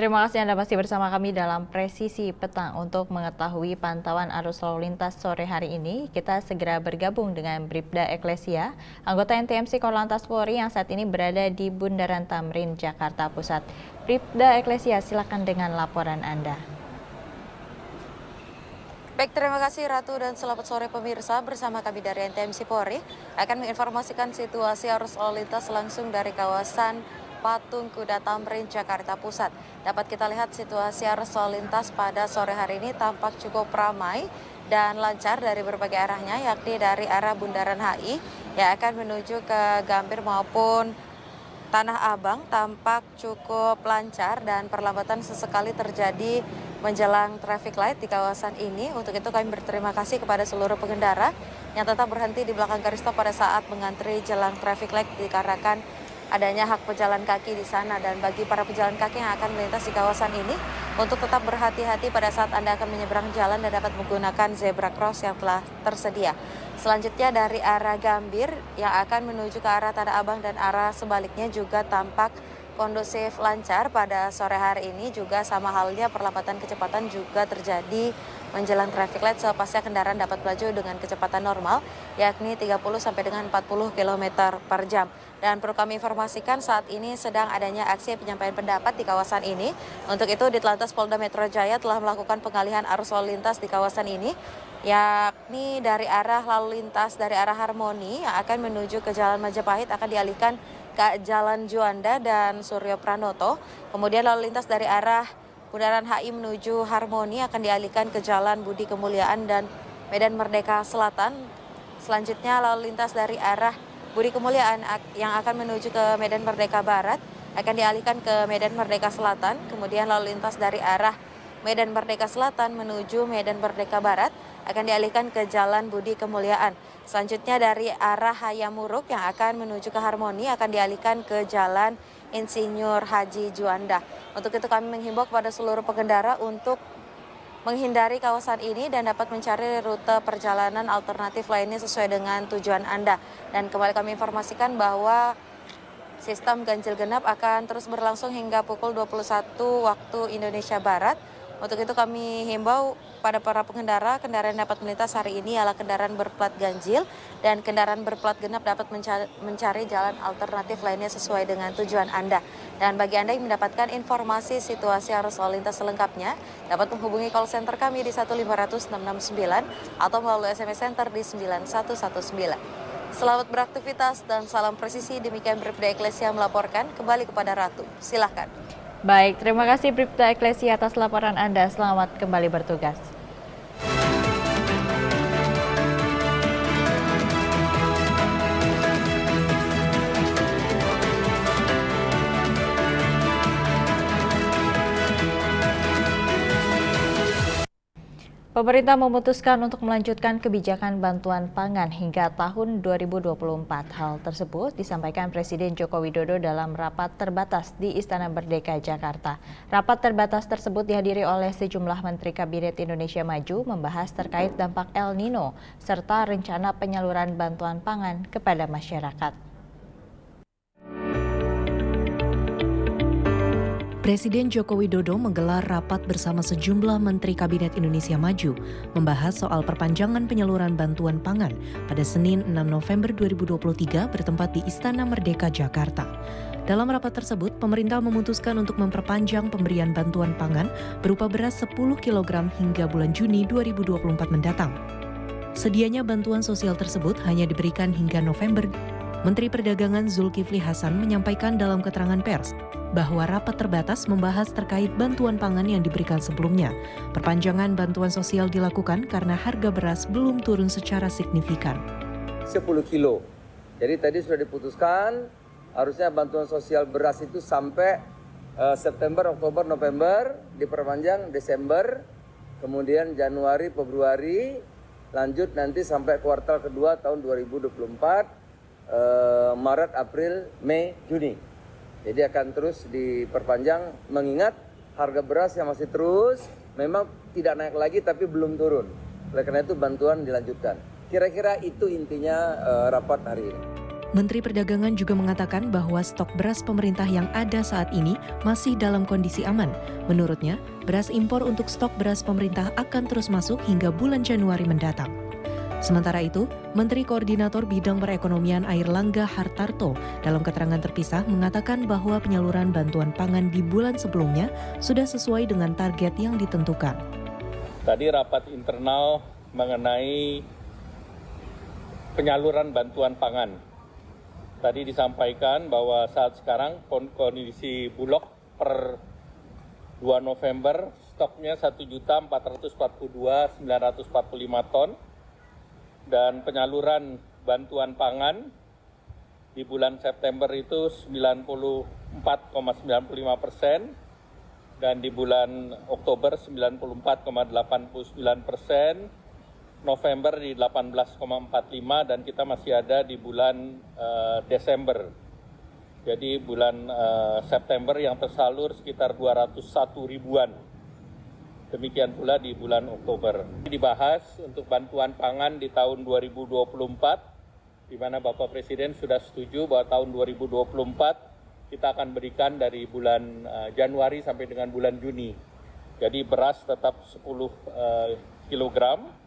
Terima kasih Anda masih bersama kami dalam Presisi Petang. Untuk mengetahui pantauan arus lalu lintas sore hari ini, kita segera bergabung dengan Bribda Eklesia, anggota NTMC Korlantas Polri yang saat ini berada di Bundaran Tamrin, Jakarta Pusat. Bribda Eklesia, silakan dengan laporan Anda. Baik, terima kasih Ratu dan selamat sore pemirsa. Bersama kami dari NTMC Polri akan menginformasikan situasi arus lalu lintas langsung dari kawasan Patung Kuda Tamrin, Jakarta Pusat. Dapat kita lihat situasi arus lalu lintas pada sore hari ini tampak cukup ramai dan lancar dari berbagai arahnya, yakni dari arah Bundaran HI yang akan menuju ke Gambir maupun Tanah Abang tampak cukup lancar dan perlambatan sesekali terjadi menjelang traffic light di kawasan ini. Untuk itu kami berterima kasih kepada seluruh pengendara yang tetap berhenti di belakang garis stop pada saat mengantri jelang traffic light dikarenakan adanya hak pejalan kaki di sana. Dan bagi para pejalan kaki yang akan melintas di kawasan ini untuk tetap berhati-hati pada saat Anda akan menyeberang jalan dan dapat menggunakan zebra cross yang telah tersedia. Selanjutnya dari arah Gambir yang akan menuju ke arah Tanah Abang dan arah sebaliknya juga tampak kondusif lancar pada sore hari ini. Juga sama halnya perlambatan kecepatan juga terjadi menjelang traffic light selepasnya kendaraan dapat melaju dengan kecepatan normal yakni 30 sampai dengan 40 km per jam. Dan perlu kami informasikan saat ini sedang adanya aksi penyampaian pendapat di kawasan ini. Untuk itu Ditlantas Polda Metro Jaya telah melakukan pengalihan arus lalu lintas di kawasan ini, yakni dari arah lalu lintas dari arah Harmoni yang akan menuju ke Jalan Majapahit akan dialihkan ke Jalan Juanda dan Suryo Pranoto. Kemudian lalu lintas dari arah Bundaran HI menuju Harmoni akan dialihkan ke Jalan Budi Kemuliaan dan Medan Merdeka Selatan. Selanjutnya lalu lintas dari arah Budi Kemuliaan yang akan menuju ke Medan Merdeka Barat akan dialihkan ke Medan Merdeka Selatan. Kemudian lalu lintas dari arah Medan Merdeka Selatan menuju Medan Merdeka Barat akan dialihkan ke Jalan Budi Kemuliaan. Selanjutnya dari arah Hayamuruk yang akan menuju ke Harmoni akan dialihkan ke Jalan Insinyur Haji Juanda. Untuk itu kami menghimbau kepada seluruh pengendara untuk menghindari kawasan ini dan dapat mencari rute perjalanan alternatif lainnya sesuai dengan tujuan Anda. Dan kembali kami informasikan bahwa sistem ganjil genap akan terus berlangsung hingga pukul 21 waktu Indonesia Barat. Untuk itu kami himbau pada para pengendara, kendaraan yang dapat melintas hari ini adalah kendaraan berplat ganjil dan kendaraan berplat genap dapat mencari jalan alternatif lainnya sesuai dengan tujuan Anda. Dan bagi Anda yang mendapatkan informasi situasi arus lalu lintas selengkapnya, dapat menghubungi call center kami di 1500669 atau melalui SMS Center di 9119. Selamat beraktivitas dan salam presisi. Demikian Bribda Eklesia melaporkan. Kembali kepada Ratu. Silakan. Baik, terima kasih Bribda Eklesia atas laporan Anda. Selamat kembali bertugas. Pemerintah memutuskan untuk melanjutkan kebijakan bantuan pangan hingga tahun 2024. Hal tersebut disampaikan Presiden Joko Widodo dalam rapat terbatas di Istana Merdeka, Jakarta. Rapat terbatas tersebut dihadiri oleh sejumlah Menteri Kabinet Indonesia Maju membahas terkait dampak El Nino serta rencana penyaluran bantuan pangan kepada masyarakat. Presiden Joko Widodo menggelar rapat bersama sejumlah Menteri Kabinet Indonesia Maju membahas soal perpanjangan penyaluran bantuan pangan pada Senin 6 November 2023 bertempat di Istana Merdeka, Jakarta. Dalam rapat tersebut, pemerintah memutuskan untuk memperpanjang pemberian bantuan pangan berupa beras 10 kg hingga bulan Juni 2024 mendatang. Sedianya bantuan sosial tersebut hanya diberikan hingga November. Menteri Perdagangan Zulkifli Hasan menyampaikan dalam keterangan pers bahwa rapat terbatas membahas terkait bantuan pangan yang diberikan sebelumnya. Perpanjangan bantuan sosial dilakukan karena harga beras belum turun secara signifikan. 10 kilo. Jadi tadi sudah diputuskan harusnya bantuan sosial beras itu sampai September, Oktober, November, diperpanjang Desember, kemudian Januari, Februari, lanjut nanti sampai kuartal kedua tahun 2024. Maret, April, Mei, Juni. Jadi akan terus diperpanjang mengingat harga beras yang masih terus memang tidak naik lagi tapi belum turun. Oleh karena itu bantuan dilanjutkan. Kira-kira itu intinya rapat hari ini. Menteri Perdagangan juga mengatakan bahwa stok beras pemerintah yang ada saat ini masih dalam kondisi aman. Menurutnya, beras impor untuk stok beras pemerintah akan terus masuk hingga bulan Januari mendatang. Sementara itu, Menteri Koordinator Bidang Perekonomian Airlangga Hartarto dalam keterangan terpisah mengatakan bahwa penyaluran bantuan pangan di bulan sebelumnya sudah sesuai dengan target yang ditentukan. Tadi rapat internal mengenai penyaluran bantuan pangan. Tadi disampaikan bahwa saat sekarang kondisi Bulog per 2 November stoknya 1.442.945 ton dan penyaluran bantuan pangan di bulan September itu 94,95% dan di bulan Oktober 94,89%. November di 18,45 dan kita masih ada di bulan Desember. Jadi bulan September yang tersalur sekitar 201 ribuan. Demikian pula di bulan Oktober. Dibahas untuk bantuan pangan di tahun 2024, di mana Bapak Presiden sudah setuju bahwa tahun 2024 kita akan berikan dari bulan Januari sampai dengan bulan Juni. Jadi beras tetap 10 kilogram.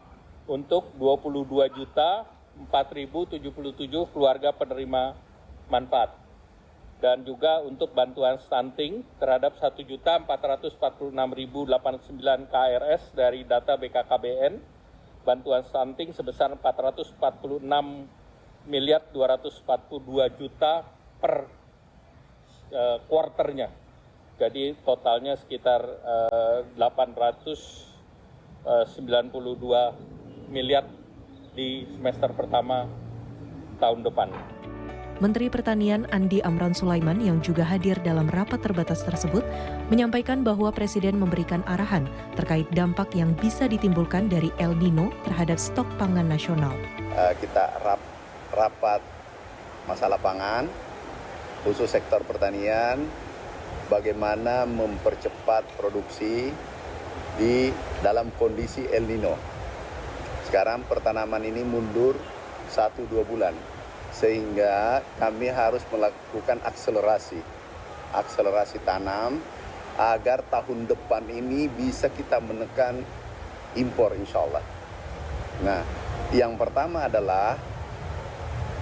Untuk 22.004.077 keluarga penerima manfaat. Dan juga untuk bantuan stunting terhadap 1.446.089 KRS dari data BKKBN, bantuan stunting sebesar 446.242 juta per kuarternya. Jadi totalnya sekitar 892 miliar di semester pertama tahun depan. Menteri Pertanian Andi Amran Sulaiman yang juga hadir dalam rapat terbatas tersebut menyampaikan bahwa Presiden memberikan arahan terkait dampak yang bisa ditimbulkan dari El Nino terhadap stok pangan nasional. Kita rapat masalah pangan, khusus sektor pertanian, bagaimana mempercepat produksi di dalam kondisi El Nino. Sekarang pertanaman ini mundur 1-2 bulan, sehingga kami harus melakukan akselerasi tanam agar tahun depan ini bisa kita menekan impor insya Allah. Nah, yang pertama adalah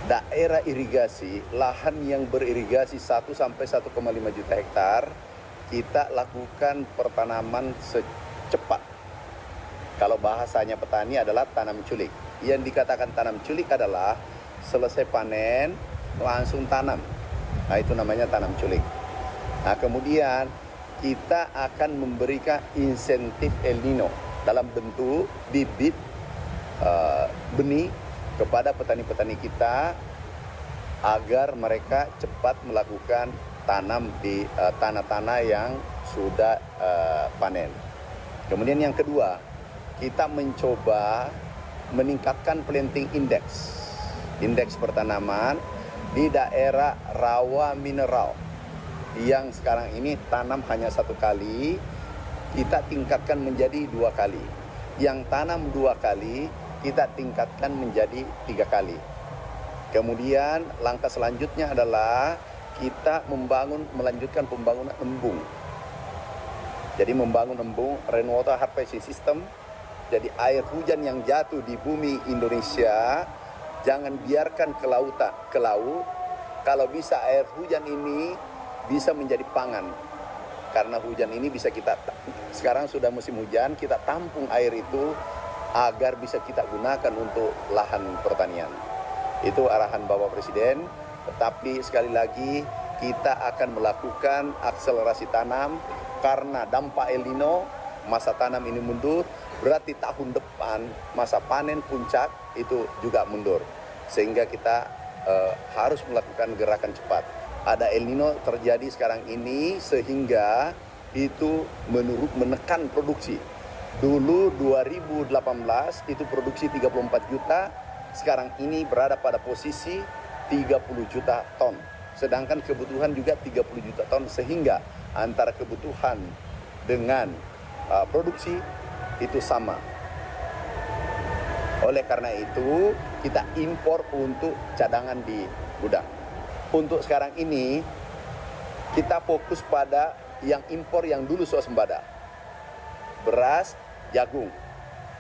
daerah irigasi, lahan yang beririgasi 1-1,5 juta hektar, kita lakukan pertanaman secepat. Kalau bahasanya petani adalah tanam culik. Yang dikatakan tanam culik adalah selesai panen langsung tanam. Nah, itu namanya tanam culik. Nah, kemudian kita akan memberikan insentif El Nino dalam bentuk bibit benih kepada petani-petani kita agar mereka cepat melakukan tanam di tanah-tanah yang sudah panen. Kemudian yang kedua, kita mencoba meningkatkan planting indeks pertanaman di daerah rawa mineral yang sekarang ini tanam hanya 1 kali, kita tingkatkan menjadi 2 kali. Yang tanam 2 kali, kita tingkatkan menjadi 3 kali. Kemudian langkah selanjutnya adalah kita melanjutkan pembangunan embung. Jadi membangun embung, rainwater harvesting system. Jadi air hujan yang jatuh di bumi Indonesia jangan biarkan ke laut. Kalau bisa air hujan ini bisa menjadi pangan. Karena hujan ini bisa sekarang sudah musim hujan, kita tampung air itu agar bisa kita gunakan untuk lahan pertanian. Itu arahan Bapak Presiden, tetapi sekali lagi kita akan melakukan akselerasi tanam karena dampak El Nino, masa tanam ini mundur. Berarti tahun depan masa panen puncak itu juga mundur. Sehingga kita harus melakukan gerakan cepat. Ada El Nino terjadi sekarang ini sehingga itu menekan produksi. Dulu 2018 itu produksi 34 juta, sekarang ini berada pada posisi 30 juta ton. Sedangkan kebutuhan juga 30 juta ton, sehingga antara kebutuhan dengan produksi itu sama. Oleh karena itu kita impor untuk cadangan di gudang. Untuk sekarang ini, kita fokus pada yang impor yang dulu swasembada. Beras, jagung.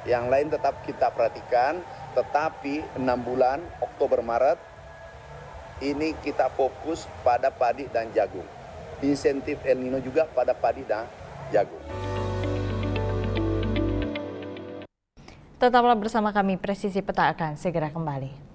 Yang lain tetap kita perhatikan, tetapi 6 bulan, Oktober, Maret, ini kita fokus pada padi dan jagung. Insentif El Nino juga pada padi dan jagung. Tetaplah bersama kami, Presisi Peta akan segera kembali.